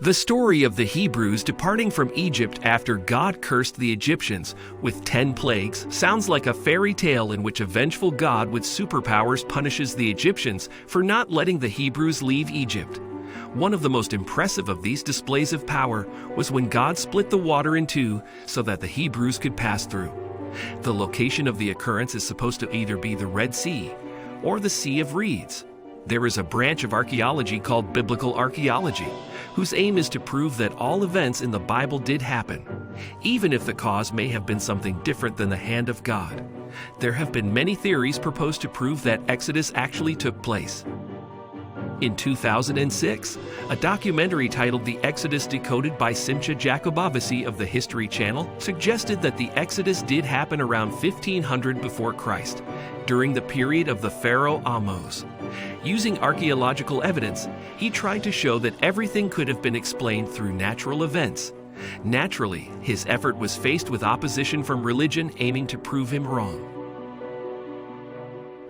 The story of the Hebrews departing from Egypt after God cursed the Egyptians with 10 plagues sounds like a fairy tale in which a vengeful God with superpowers punishes the Egyptians for not letting the Hebrews leave Egypt. One of the most impressive of these displays of power was when God split the water in two so that the Hebrews could pass through. The location of the occurrence is supposed to either be the Red Sea or the Sea of Reeds. There is a branch of archaeology called biblical archaeology, whose aim is to prove that all events in the Bible did happen, even if the cause may have been something different than the hand of God. There have been many theories proposed to prove that Exodus actually took place. In 2006, a documentary titled The Exodus Decoded by Simcha Jacobovisi of the History Channel suggested that the Exodus did happen around 1500 before Christ, during the period of the Pharaoh Ahmose. Using archaeological evidence, he tried to show that everything could have been explained through natural events. Naturally, his effort was faced with opposition from religion aiming to prove him wrong.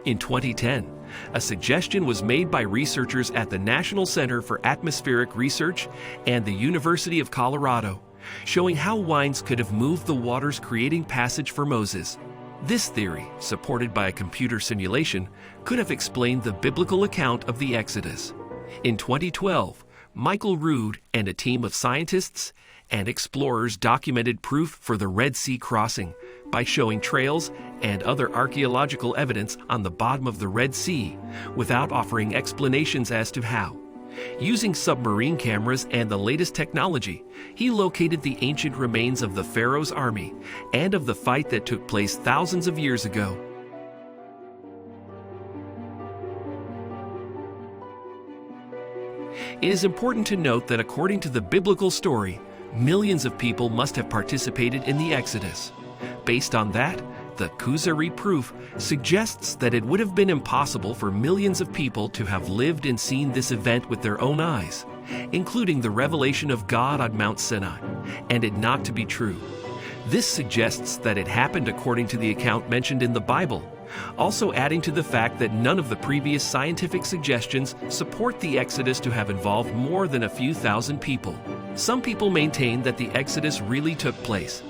In 2010, a suggestion was made by researchers at the National Center for Atmospheric Research and the University of Colorado, showing how winds could have moved the waters, creating passage for Moses. This theory, supported by a computer simulation, could have explained the biblical account of the Exodus. In 2012, Michael Rood and a team of scientists and explorers documented proof for the Red Sea crossing by showing trails and other archaeological evidence on the bottom of the Red Sea without offering explanations as to how. Using submarine cameras and the latest technology, he located the ancient remains of the Pharaoh's army and of the fight that took place thousands of years ago. It is important to note that according to the biblical story, millions of people must have participated in the Exodus. Based on that, the Kuzari proof suggests that it would have been impossible for millions of people to have lived and seen this event with their own eyes, including the revelation of God on Mount Sinai, and it not to be true. This suggests that it happened according to the account mentioned in the Bible, also adding to the fact that none of the previous scientific suggestions support the Exodus to have involved more than a few thousand people. Some people maintain that the Exodus really took place.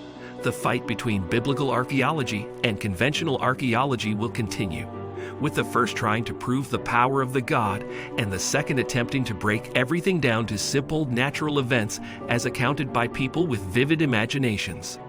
The fight between biblical archaeology and conventional archaeology will continue, with the first trying to prove the power of the God and the second attempting to break everything down to simple natural events as accounted by people with vivid imaginations.